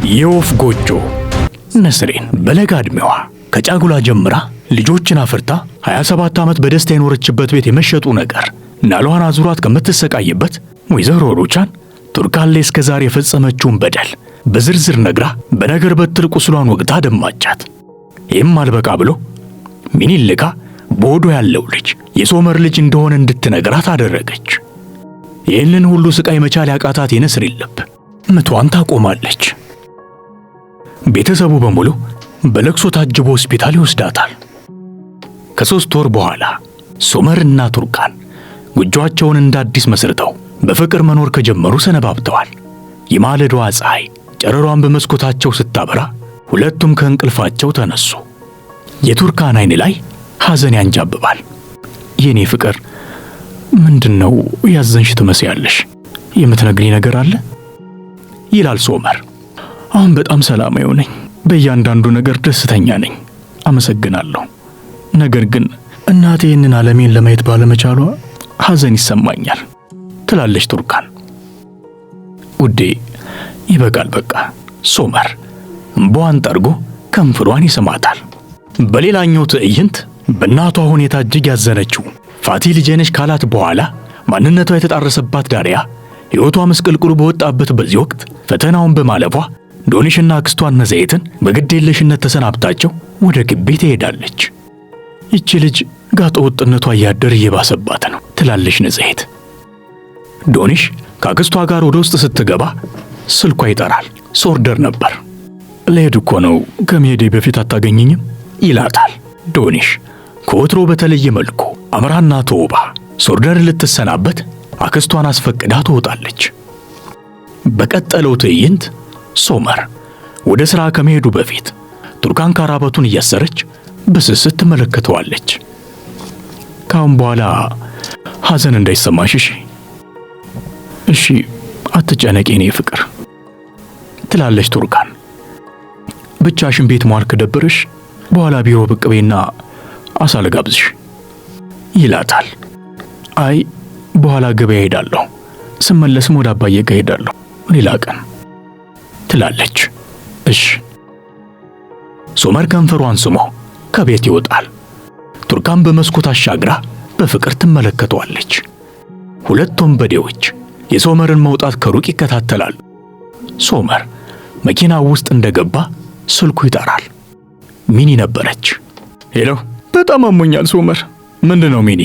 የወፍ ጎጆ። ነስሬን በለጋ ዕድሜዋ ከጫጉላ ጀምራ ልጆችን አፍርታ 27 ዓመት በደስታ የኖረችበት ቤት የመሸጡ ነገር ናሏን አዙሯት ከምትሰቃይበት ወይዘሮ ሩቻን ቱርካን ላይ እስከ ዛሬ የፈጸመችውን በደል በዝርዝር ነግራ በነገር በትር ቁስሏን ወግታ ደማቻት። ይህም አልበቃ ብሎ ሚኒን ልካ በሆዷ ያለው ልጅ የሶመር ልጅ እንደሆነ እንድትነግራት አደረገች። ይህንን ሁሉ ስቃይ መቻል ያቃታት የነስሬን ልብ ምቷን ታቆማለች። ቤተሰቡ በሙሉ በለቅሶ ታጅቦ ሆስፒታል ይወስዳታል። ከ3 ወር በኋላ ሶመርና ቱርካን ጎጆአቸውን እንደ አዲስ መስርተው በፍቅር መኖር ከጀመሩ ሰነባብተዋል። የማለዷ ፀሐይ ጨረሯን በመስኮታቸው ስታበራ ሁለቱም ከእንቅልፋቸው ተነሱ። የቱርካን አይን ላይ ሐዘን ያንጃብባል። የኔ ፍቅር ምንድነው ያዘንሽ ትመስያለሽ? የምትነግሪኝ ነገር አለ? ይላል ሶመር። አሁን በጣም ሰላማዊ ነኝ። በእያንዳንዱ ነገር ደስተኛ ነኝ። አመሰግናለሁ። ነገር ግን እናቴ ይህንን ዓለሜን ለማየት ባለመቻሏ ሐዘን ይሰማኛል ትላለች ቱርካን። ውዴ ይበቃል በቃ። ሶመር እምባዋን ጠርጎ ከንፈሯን ይስማታል። በሌላኛው ትዕይንት በእናቷ ሁኔታ እጅግ ያዘነችው ፋቲ ልጄ ነሽ ካላት በኋላ ማንነቷ የተጣረሰባት ዳሪያ ሕይወቷ ምስቅልቅሉ በወጣበት በዚህ ወቅት ፈተናውን በማለፏ ዶኒሽና አክስቷን ነዘይትን በግዴለሽነት ተሰናብታቸው ወደ ግቢ ትሄዳለች። ይቺ ልጅ ጋጠ ወጥነቷ እያደር እየባሰባት ነው ትላለች ነዘይት። ዶኒሽ ከአክስቷ ጋር ወደ ውስጥ ስትገባ ስልኳ ይጠራል። ሶርደር ነበር። ልሄድ እኮ ነው፣ ከመሄዴ በፊት አታገኘኝም ይላታል። ዶኒሽ ከወትሮ በተለየ መልኩ አምራና ተውባ ሶርደር ልትሰናበት አክስቷን አስፈቅዳ ትወጣለች። በቀጠለው ትዕይንት ሶመር ወደ ሥራ ከመሄዱ በፊት ቱርካን ካራባቱን እያሰረች በስስት ትመለከተዋለች። ካሁን በኋላ ሐዘን እንዳይሰማሽ እሺ አትጨነቂ የኔ ፍቅር ትላለች ቱርካን። ብቻሽን ቤት መዋል ከደበረሽ በኋላ ቢሮ ብቅ በይና አሳ ልጋብዝሽ ይላታል። አይ በኋላ ገበያ ሄዳለሁ፣ ስመለስም ወደ አባዬ ጋር ሄዳለሁ ሌላ ቀን ትላለች። እሺ። ሶመር ከንፈሯን ስሞ ከቤት ይወጣል። ቱርካን በመስኮት አሻግራ በፍቅር ትመለከተዋለች። ሁለት ወንበዴዎች የሶመርን መውጣት ከሩቅ ይከታተላሉ። ሶመር መኪናው ውስጥ እንደገባ ስልኩ ይጠራል። ሚኒ ነበረች። ሄሎ፣ በጣም አሞኛል ሶመር። ምንድነው ሚኒ?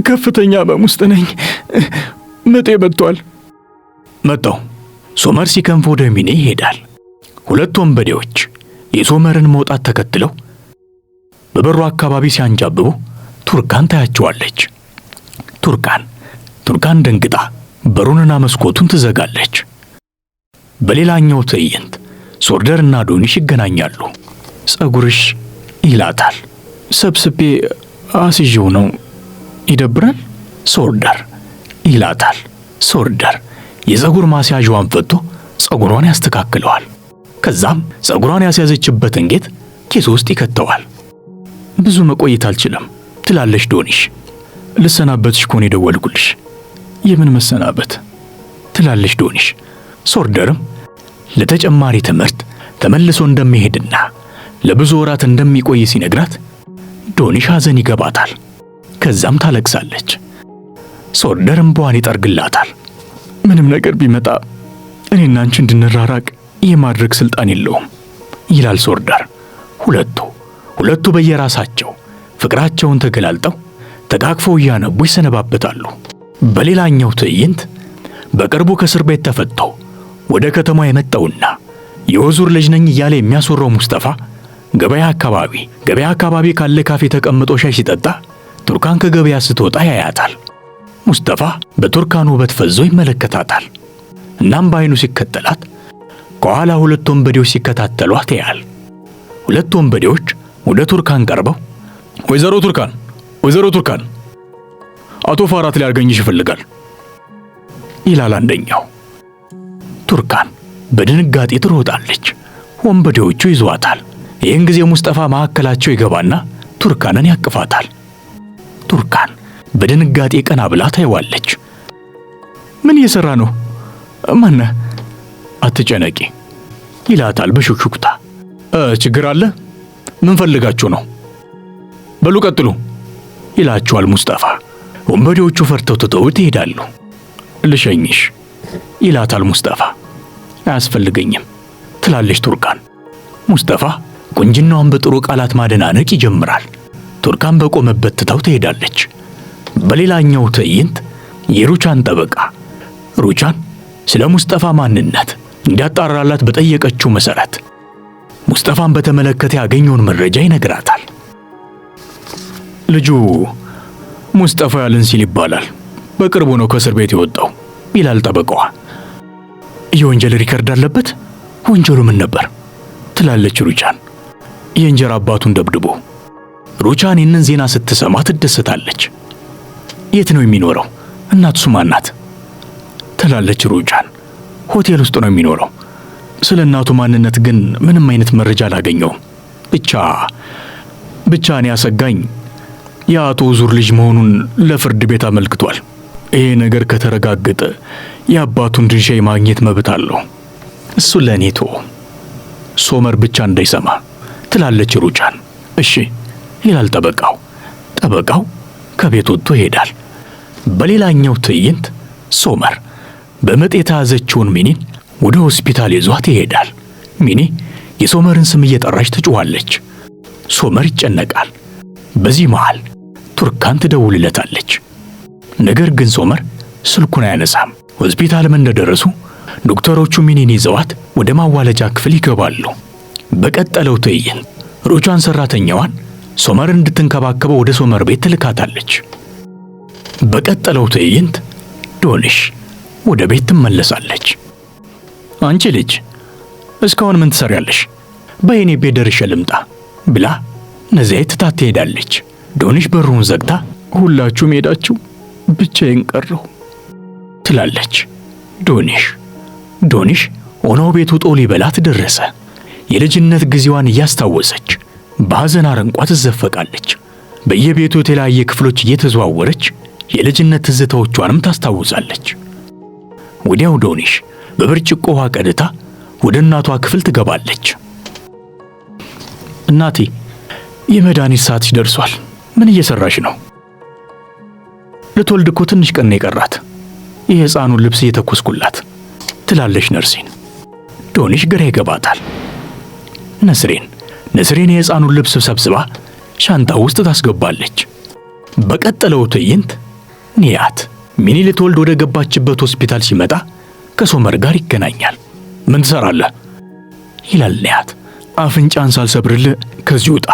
ከፍተኛ ህመም ውስጥ ነኝ። ምጤ መጥቷል። መጣው። ሶመር ሲከንፍ ወደ ሚኒ ይሄዳል። ሁለት ወንበዴዎች የሶመርን መውጣት ተከትለው በበሩ አካባቢ ሲያንጃብቡ ቱርካን ታያቸዋለች። ቱርካን ደንግጣ በሩንና መስኮቱን ትዘጋለች። በሌላኛው ትዕይንት ሶርደርና ዶኒሽ ይገናኛሉ። ጸጉርሽ ይላታል። ሰብስቤ አስይዤው ነው። ይደብራል ሶርደር ይላታል። ሶርደር የጸጉር ማስያዣዋን ፈቶ ጸጉሯን ያስተካክለዋል። ከዛም ጸጉሯን ያስያዘችበትን ጌጥ ኪስ ውስጥ ይከተዋል። ብዙ መቆየት አልችልም ትላለች ዶኒሽ። ልሰናበትሽ እኮ ነው የደወልኩልሽ። የምን መሰናበት ትላለች ዶኒሽ። ሶርደርም ለተጨማሪ ትምህርት ተመልሶ እንደሚሄድና ለብዙ ወራት እንደሚቆይ ሲነግራት ዶኒሽ ሐዘን ይገባታል። ከዛም ታለቅሳለች። ሶርደር እንባዋን ይጠርግላታል። ምንም ነገር ቢመጣ እኔና አንቺ እንድንራራቅ የማድረግ ስልጣን የለውም ይላል ሶርደር። ሁለቱ በየራሳቸው ፍቅራቸውን ተገላልጠው ተቃቅፈው እያነቡ ይሰነባበታሉ። በሌላኛው ትዕይንት በቅርቡ ከእስር ቤት ተፈቶ ወደ ከተማ የመጣውና የወዙር ልጅ ነኝ እያለ የሚያስወራው ሙስጠፋ ገበያ አካባቢ ካለ ካፌ ተቀምጦ ሻይ ሲጠጣ ቱርካን ከገበያ ስትወጣ ያያታል። ሙስጠፋ በቱርካን ውበት ፈዞ ይመለከታታል። እናም በዓይኑ ሲከተላት ከኋላ ሁለት ወንበዴዎች ሲከታተሏት ያያል። ሁለት ወንበዴዎች ወደ ቱርካን ቀርበው ወይዘሮ ቱርካን አቶ ፋራት ሊያገኝሽ ይፈልጋል ይላል አንደኛው። ቱርካን በድንጋጤ ትሮጣለች። ወንበዴዎቹ ይዟታል። ይህን ጊዜ ሙስጠፋ መካከላቸው ይገባና ቱርካንን ያቅፋታል። ቱርካን በድንጋጤ ቀና ብላ ታይዋለች። ምን እየሰራ ነው? ማነህ? አትጨነቂ ይላታል በሹክሹክታ። ችግር አለ? ምን ፈልጋችሁ ነው? በሉ ቀጥሉ ይላቸዋል ሙስጠፋ። ወንበዴዎቹ ፈርተው ትተውት ይሄዳሉ። ልሸኝሽ ይላታል ሙስጠፋ። አያስፈልገኝም ትላለች ቱርካን። ሙስጠፋ ቁንጅናዋን በጥሩ ቃላት ማደናነቅ ይጀምራል። ቱርካን በቆመበት ትታው ትሄዳለች። በሌላኛው ትዕይንት የሩቻን ጠበቃ ሩቻን ስለ ሙስጠፋ ማንነት እንዲያጣራላት በጠየቀችው መሰረት ሙስጠፋን በተመለከተ ያገኘውን መረጃ ይነግራታል። ልጁ ሙስጠፋ ያልን ሲል ይባላል። በቅርቡ ነው ከእስር ቤት የወጣው ይላል ጠበቃዋ። የወንጀል ሪከርድ አለበት? ወንጀሉ ምን ነበር? ትላለች ሩቻን። የእንጀራ አባቱን ደብድቦ። ሩቻን ይህንን ዜና ስትሰማ ትደሰታለች። የት ነው የሚኖረው? እናቱስ ማን ናት? ትላለች ሩቻን። ሆቴል ውስጥ ነው የሚኖረው። ስለ እናቱ ማንነት ግን ምንም አይነት መረጃ አላገኘውም። ብቻ እኔ ያሰጋኝ የአቶ ዙር ልጅ መሆኑን ለፍርድ ቤት አመልክቷል። ይሄ ነገር ከተረጋገጠ የአባቱን ድርሻ የማግኘት መብት አለው። እሱ ለእኔ ተወው፣ ሶመር ብቻ እንዳይሰማ ትላለች ሩቻን። እሺ ይላል ጠበቃው። ጠበቃው ከቤት ወጥቶ ይሄዳል። በሌላኛው ትዕይንት ሶመር በምጥ የተያዘችውን ሚኒን ወደ ሆስፒታል ይዟት ይሄዳል። ሚኒ የሶመርን ስም እየጠራች ትጮኻለች። ሶመር ይጨነቃል። በዚህ መሃል ቱርካን ትደውልለታለች። ነገር ግን ሶመር ስልኩን አያነሳም። ሆስፒታልም እንደደረሱ ዶክተሮቹ ሚኒን ይዘዋት ወደ ማዋለጃ ክፍል ይገባሉ። በቀጠለው ትዕይንት ሩቻን ሰራተኛዋን ሶመርን እንድትንከባከበው ወደ ሶመር ቤት ትልካታለች። በቀጠለው ትዕይንት ዶንሽ ወደ ቤት ትመለሳለች። አንቺ ልጅ እስካሁን ምን ትሰሪያለሽ? በእኔ ቤት ደርሼ ልምጣ ብላ ነዚያ ትታት ትሄዳለች። ዶንሽ በሩን ዘግታ ሁላችሁም ሄዳችሁ ብቻዬን ቀረሁ ትላለች። ዶንሽ ሆኖ ቤቱ ጦ ሊበላት ደረሰ። የልጅነት ጊዜዋን እያስታወሰች በሐዘን አረንቋ ትዘፈቃለች። በየቤቱ የተለያየ ክፍሎች እየተዘዋወረች የልጅነት ትዝታዎቿንም ታስታውሳለች። ወዲያው ዶንሽ በብርጭቆ ውሃ ቀድታ ወደ እናቷ ክፍል ትገባለች። እናቴ የመድኃኒት ሰዓትሽ ደርሷል። ምን እየሰራሽ ነው? ልትወልድ እኮ ትንሽ ቀን ነው የቀራት። የሕፃኑን ልብስ እየተኮስኩላት ትላለች ነርሴን። ዶንሽ ግራ ይገባታል። ነስሬን የሕፃኑን ልብስ ሰብስባ ሻንጣ ውስጥ ታስገባለች። በቀጠለው ትዕይንት ኒያት ሚኒ ልትወልድ ወደ ገባችበት ሆስፒታል ሲመጣ ከሶመር ጋር ይገናኛል። ምን ትሰራለህ? ይላል ኒያት። አፍንጫን ሳልሰብርልህ ከዚህ ውጣ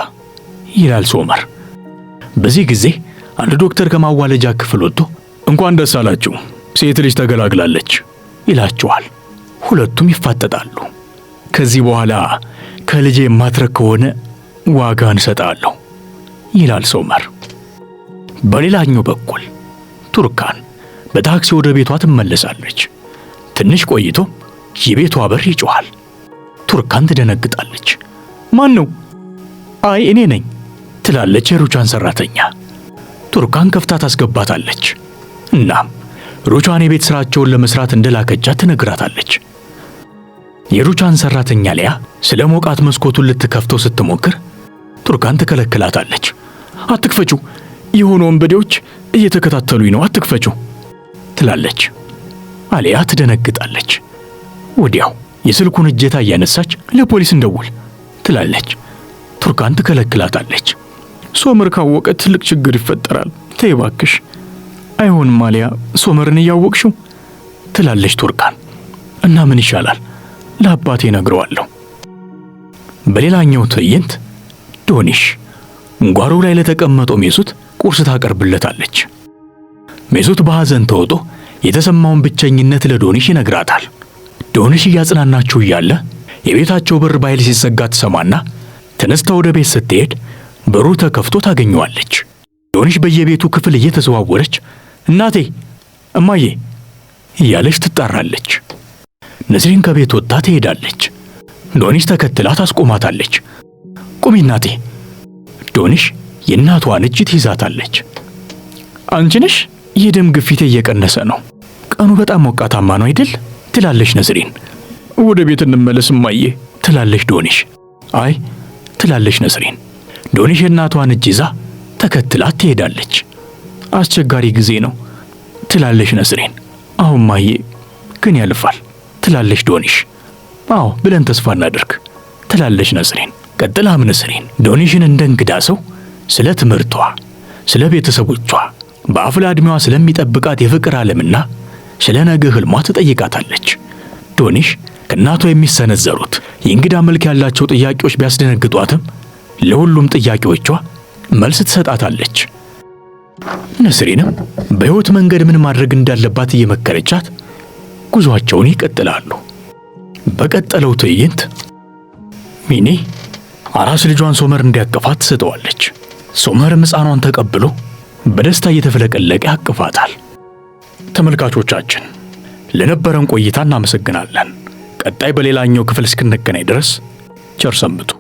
ይላል ሶመር። በዚህ ጊዜ አንድ ዶክተር ከማዋለጃ ክፍል ወጥቶ እንኳን ደስ አላችሁ ሴት ልጅ ተገላግላለች ይላቸዋል። ሁለቱም ይፋጠጣሉ። ከዚህ በኋላ ከልጄ የማትረክ ከሆነ ዋጋ እንሰጣለሁ ይላል ሶመር። በሌላኛው በኩል ቱርካን በታክሲ ወደ ቤቷ ትመለሳለች። ትንሽ ቆይቶ የቤቷ በር ይጮኻል። ቱርካን ትደነግጣለች። ማን ነው? አይ እኔ ነኝ ትላለች የሩቻን ሰራተኛ። ቱርካን ከፍታ ታስገባታለች። እናም ሩቻን የቤት ስራቸውን ለመስራት እንደላከቻት ትነግራታለች። የሩቻን ሰራተኛ ሊያ ስለ ሞቃት መስኮቱን ልትከፍተው ስትሞክር ቱርካን ትከለክላታለች። አትክፈችው፣ የሆኑ ወንበዴዎች እየተከታተሉኝ ነው፣ አትክፈችው ትላለች። አሊያ ትደነግጣለች። ወዲያው የስልኩን እጀታ እያነሳች ለፖሊስ እንደውል ትላለች። ቱርካን ትከለክላታለች። ሶመር ካወቀ ትልቅ ችግር ይፈጠራል፣ ተይ እባክሽ። አይሆንም አሊያ፣ ሶመርን እያወቅሽው ትላለች ቱርካን። እና ምን ይሻላል? ለአባቴ ነግረዋለሁ። በሌላኛው ትዕይንት ዶንሽ ጓሮ ላይ ለተቀመጠው ሜሱት ቁርስ ታቀርብለታለች። ሜሱት በሐዘን ተውጦ የተሰማውን ብቸኝነት ለዶንሽ ይነግራታል። ዶንሽ እያጽናናችው እያለ የቤታቸው በር በኃይል ሲዘጋ ትሰማና ተነስታ ወደ ቤት ስትሄድ በሩ ተከፍቶ ታገኘዋለች። ዶንሽ በየቤቱ ክፍል እየተዘዋወረች እናቴ፣ እማዬ እያለች ትጣራለች። ነስሪን ከቤት ወጥታ ትሄዳለች። ዶንሽ ተከትላ ታስቆማታለች። ቁሚ እናቴ። ዶንሽ የእናቷን እጅ ትይዛታለች። አንቺ ነሽ? የደም ግፊቴ እየቀነሰ ነው። ቀኑ በጣም ሞቃታማ ነው አይደል? ትላለች ነስሪን። ወደ ቤት እንመለስ እማዬ ትላለች ዶኒሽ። አይ ትላለች ነስሪን። ዶኒሽ የእናቷን እጅ ይዛ ተከትላት ትሄዳለች። አስቸጋሪ ጊዜ ነው ትላለች ነስሪን። አሁን ማዬ ግን ያልፋል ትላለች ዶኒሽ። አዎ ብለን ተስፋ እናድርግ ትላለች ነስሪን። ቀጥላም ነስሪን ዶኒሽን እንደ እንግዳ ሰው ስለ ትምህርቷ፣ ስለ ቤተሰቦቿ፣ በአፍላ ዕድሜዋ ስለሚጠብቃት የፍቅር ዓለምና ስለ ነገ ህልሟ ትጠይቃታለች። ዶኒሽ ከእናቷ የሚሰነዘሩት የእንግዳ መልክ ያላቸው ጥያቄዎች ቢያስደነግጧትም ለሁሉም ጥያቄዎቿ መልስ ትሰጣታለች። ነስሪንም በሕይወት መንገድ ምን ማድረግ እንዳለባት እየመከረቻት ጉዟቸውን ይቀጥላሉ። በቀጠለው ትዕይንት ሚኒ አራስ ልጇን ሶመር እንዲያቅፋት ትሰጠዋለች። ሶመርም ሕፃኗን ተቀብሎ በደስታ እየተፈለቀለቀ ያቅፋታል። ተመልካቾቻችን ለነበረን ቆይታ እናመሰግናለን። ቀጣይ በሌላኛው ክፍል እስክንገናኝ ድረስ ቸር ሰንብቱ።